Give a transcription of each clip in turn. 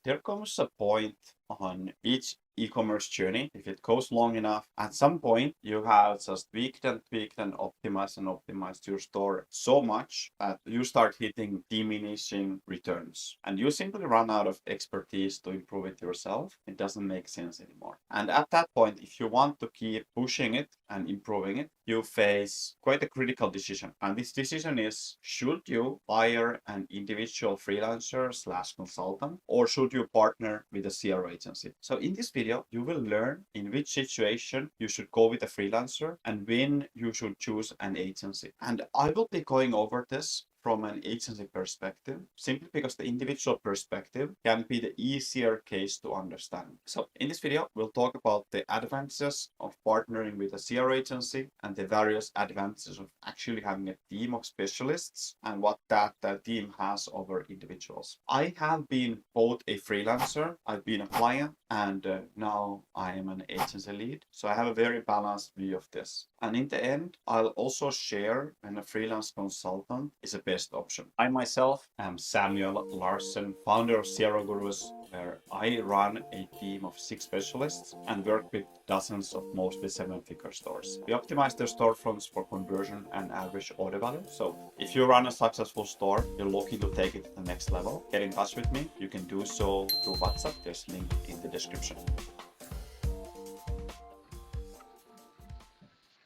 there comes a point on each e-commerce journey, if it goes long enough, at some point you have just tweaked and optimized your store so much that you start hitting diminishing returns and you simply run out of expertise to improve it yourself. It doesn't make sense anymore. And at that point, if you want to keep pushing it and improving it, you face quite a critical decision. And this decision is, should you hire an individual freelancer slash consultant, or should you partner with a CRO agency? So in this video, you will learn in which situation you should go with a freelancer and when you should choose an agency. And I will be going over this from an agency perspective, simply because the individual perspective can be the easier case to understand. So in this video, we'll talk about the advantages of partnering with a CRO agency and the various advantages of actually having a team of specialists and what that team has over individuals. I have been both a freelancer, I've been a client, and now I am an agency lead. So I have a very balanced view of this. And in the end, I'll also share when a freelance consultant is a best option. I myself am Samuel Larsen, founder of CRO Gurus, where I run a team of 6 specialists and work with dozens of mostly 7-figure stores. We optimize their storefronts for conversion and average order value. So if you run a successful store, you're looking to take it to the next level, get in touch with me. You can do so through WhatsApp. There's a link in the description.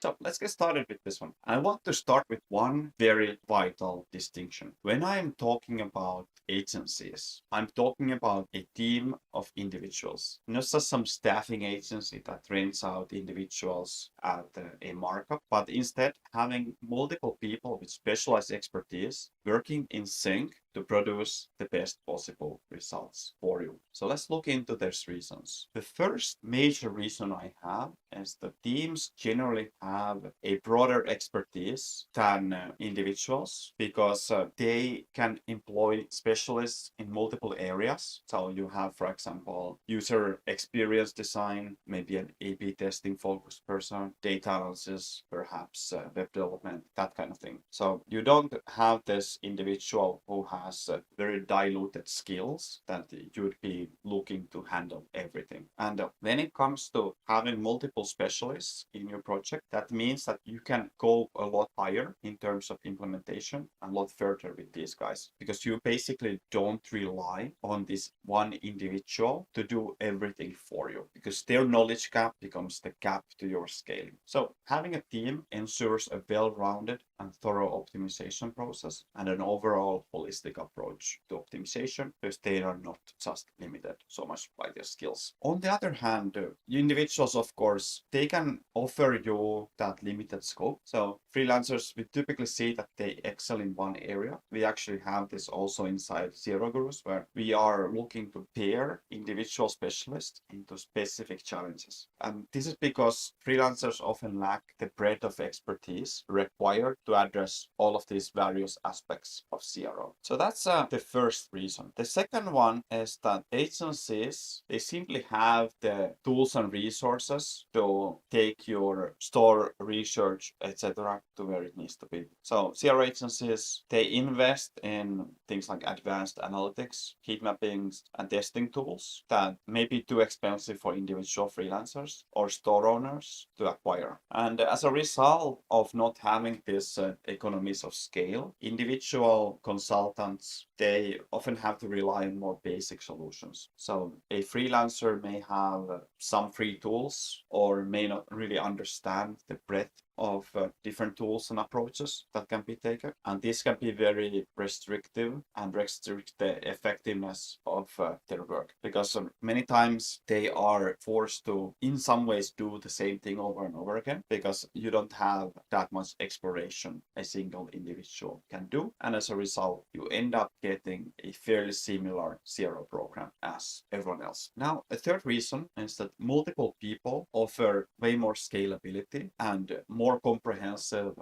So let's get started with this one. I want to start with one very vital distinction. When I'm talking about agencies, I'm talking about a team of individuals, not just some staffing agency that rents out individuals at a markup, but instead having multiple people with specialized expertise working in sync to produce the best possible results for you. So let's look into these reasons. The first major reason I have is that teams generally have a broader expertise than individuals because they can employ specialists in multiple areas. So you have, for example, user experience design, maybe an A/B testing focused person, data analysis, perhaps web development, that kind of thing. So you don't have this individual who has very diluted skills that you would be looking to handle everything. And when it comes to having multiple specialists in your project, that means that you can go a lot higher in terms of implementation and a lot further with these guys, because you basically don't rely on this one individual to do everything for you, because their knowledge gap becomes the gap to your scaling. So having a team ensures a well-rounded and thorough optimization process and an overall holistic approach to optimization, because they are not just limited so much by their skills. On the other hand, individuals, of course, they can offer you that limited scope. So freelancers, we typically see that they excel in one area. We actually have this also inside CRO Gurus, where we are looking to pair individual specialists into specific challenges. And this is because freelancers often lack the breadth of expertise required to address all of these various aspects of CRO. So that's the first reason. The second one is that agencies, they simply have the tools and resources to take your store research, etc., to where it needs to be. So CRO agencies, they invest in things like advanced analytics, heat mappings, and testing tools that may be too expensive for individual freelancers or store owners to acquire. And as a result of not having this economies of scale, individual consultants, they often have to rely on more basic solutions. So a freelancer may have some free tools or may not really understand the breadth of different tools and approaches that can be taken. And this can be very restrictive and restrict the effectiveness of their work, because many times they are forced to, in some ways, do the same thing over and over again, because you don't have that much exploration a single individual can do. And as a result, you end up getting a fairly similar CRO program as everyone else. Now, a third reason is that multiple people offer way more scalability and more comprehensive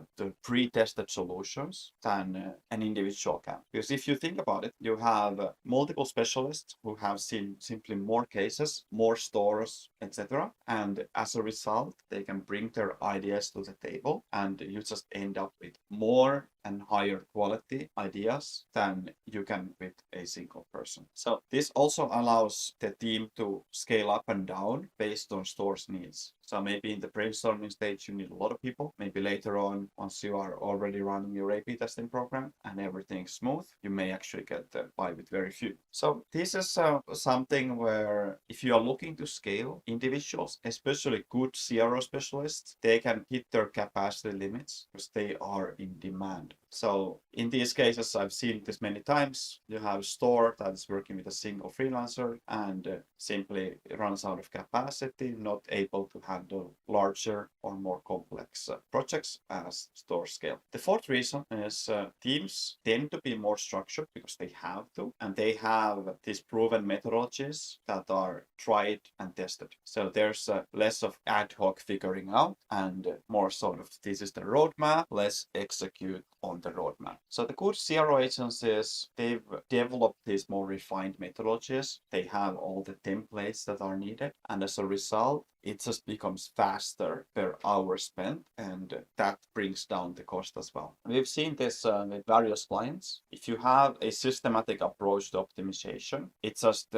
pre-tested solutions than an individual can. Because if you think about it, you have multiple specialists who have seen simply more cases, more stores, etc. And as a result, they can bring their ideas to the table and you just end up with more and higher quality ideas than you can with a single person. So this also allows the team to scale up and down based on store's needs. So maybe in the brainstorming stage, you need a lot of people. Maybe later on, once you are already running your A/B testing program and everything's smooth, you may actually get by with very few. So this is something where if you are looking to scale, individuals, especially good CRO specialists, they can hit their capacity limits because they are in demand. So in these cases, I've seen this many times. You have a store that is working with a single freelancer and simply runs out of capacity, not able to handle larger or more complex projects as store scale. The fourth reason is teams tend to be more structured because they have to, and they have these proven methodologies that are tried and tested. So there's less of ad hoc figuring out and more sort of this is the roadmap, let's execute on the roadmap. So the good CRO agencies, they've developed these more refined methodologies. They have all the templates that are needed. And as a result, it just becomes faster per hour spent, and that brings down the cost as well. We've seen this with various clients. If you have a systematic approach to optimization, it just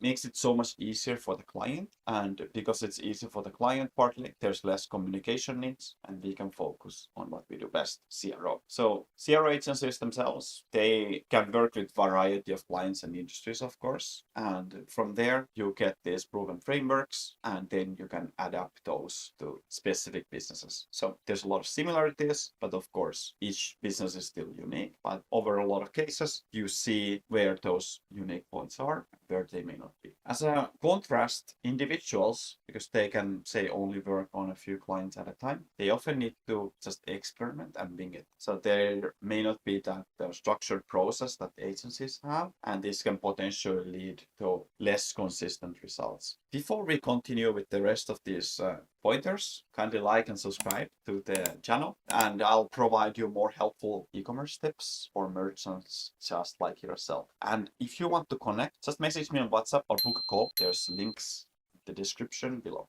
makes it so much easier for the client. And because it's easier for the client, partly, there's less communication needs, and we can focus on what we do best, CRO. So CRO agencies themselves, they can work with variety of clients and industries, of course. And from there, you get these proven frameworks, and then you can adapt those to specific businesses. So there's a lot of similarities, but of course, each business is still unique. But over a lot of cases, you see where those unique points are, where they may not be. As a contrast, individuals, because they can say only work on a few clients at a time, they often need to just experiment and wing it. So there may not be that structured process that agencies have, and this can potentially lead to less consistent results. Before we continue with the rest of these pointers, kindly like and subscribe to the channel, and I'll provide you more helpful e-commerce tips for merchants just like yourself. And if you want to connect, just message me on WhatsApp or book a call. There's links in the description below.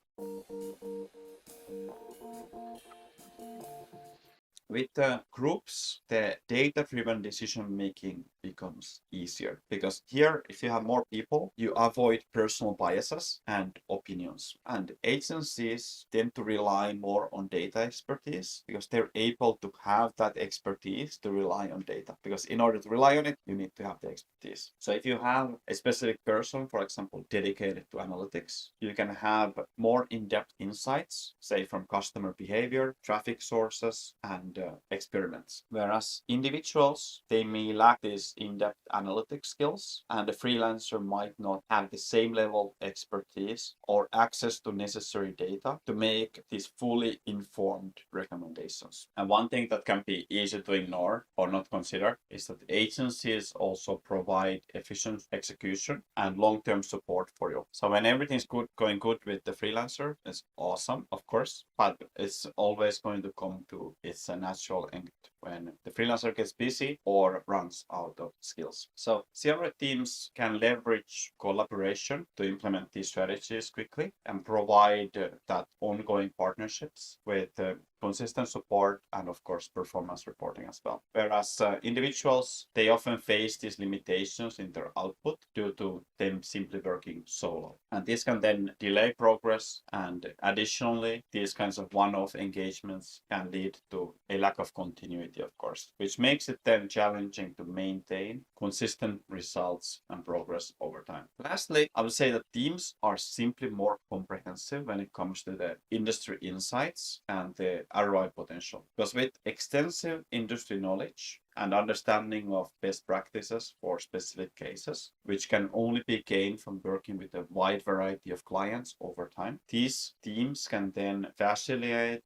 With groups, the data-driven decision making becomes easier because here, if you have more people, you avoid personal biases and opinions. And agencies tend to rely more on data expertise because they're able to have that expertise to rely on data. Because in order to rely on it, you need to have the expertise. So if you have a specific person, for example, dedicated to analytics, you can have more in-depth insights, say from customer behavior, traffic sources, and experiments. Whereas individuals, they may lack these in-depth analytic skills, and the freelancer might not have the same level of expertise or access to necessary data to make these fully informed recommendations. And one thing that can be easy to ignore or not consider is that agencies also provide efficient execution and long-term support for you. So when everything's going good with the freelancer, it's awesome, of course, but it's always going to come to its natural end when the freelancer gets busy or runs out of skills. So CRO teams can leverage collaboration to implement these strategies quickly and provide that ongoing partnerships with consistent support and of course performance reporting as well. Whereas individuals, they often face these limitations in their output due to them simply working solo. And this can then delay progress, and additionally, these kinds of one-off engagements can lead to a lack of continuity, of course, which makes it then challenging to maintain consistent results and progress over time. Lastly, I would say that teams are simply more comprehensive when it comes to the industry insights and the ROI potential. Because with extensive industry knowledge and understanding of best practices for specific cases, which can only be gained from working with a wide variety of clients over time, these teams can then facilitate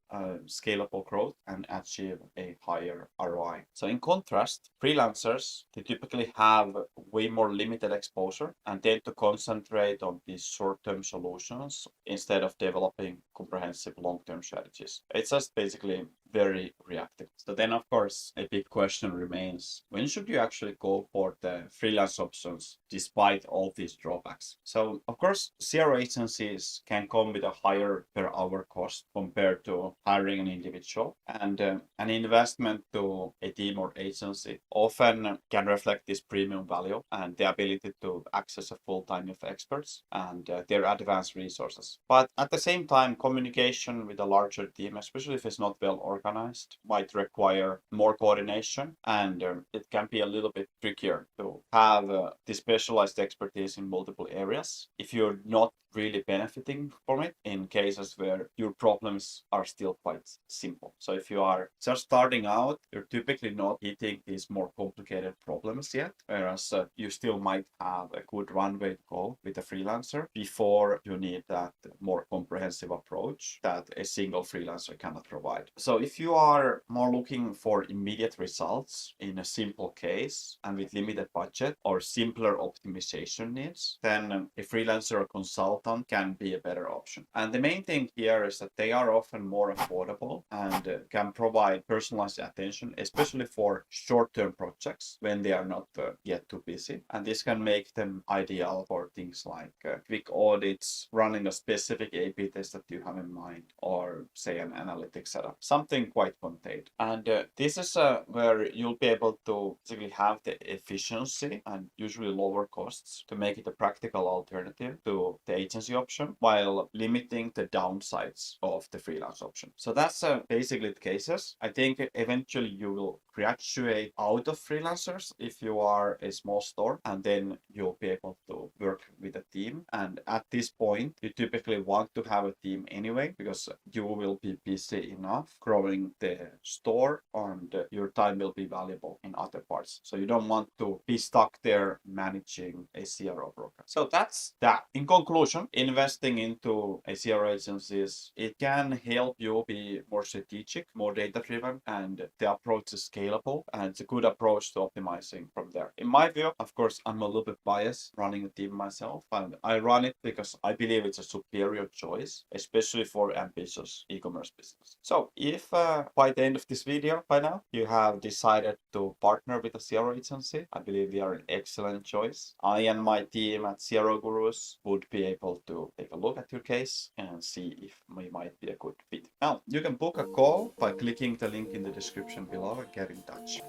scalable growth and achieve a higher ROI. So in contrast, freelancers, they typically have way more limited exposure and tend to concentrate on these short-term solutions instead of developing comprehensive long-term strategies. It's just basically very reactive. So then, of course, a big question remains, when should you actually go for the freelance options despite all these drawbacks? So, of course, CRO agencies can come with a higher per hour cost compared to hiring an individual, and an investment to a team or agency often can reflect this premium value and the ability to access a full time of experts and their advanced resources. But at the same time, communication with a larger team, especially if it's not well organized, might require more coordination, and it can be a little bit trickier to have the specialized expertise in multiple areas if you're not really benefiting from it in cases where your problems are still quite simple. So if you are just starting out, you're typically not hitting these more complicated problems yet, whereas you still might have a good runway to go with a freelancer before you need that more comprehensive approach that a single freelancer cannot provide. So if you are more looking for immediate results in a simple case and with limited budget or simpler optimization needs, then a freelancer or consultant can be a better option. And the main thing here is that they are often more affordable and can provide personalized attention, especially for short-term projects when they are not yet too busy. And this can make them ideal for things like quick audits, running a specific A/B test that you have in mind, or say an analytics setup, something quite contained. And this is where you'll be able to basically have the efficiency and usually lower costs to make it a practical alternative to the agency option while limiting the downsides of the freelance option. So that's basically the cases. I think eventually you will graduate out of freelancers if you are a small store, and then you'll be able to work with a team. And at this point, you typically want to have a team anyway, because you will be busy enough growing the store and your time will be valuable in other parts. So you don't want to be stuck there managing a CRO program. So that's that. In conclusion, investing into a CRO agencies, it can help you be more strategic, more data driven, and the approach is scalable, and it's a good approach to optimizing from there. In my view, of course, I'm a little bit biased running a team myself, and I run it because I believe it's a superior choice, especially for ambitious e-commerce business. So if by the end of this video by now you have decided to partner with a CRO agency, I believe we are an excellent choice. I and my team at CRO Gurus would be able to take a look at your case and see if we might be a good fit. Now, you can book a call by clicking the link in the description below and get in touch.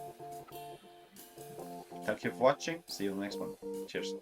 Thank you for watching. See you in the next one. Cheers.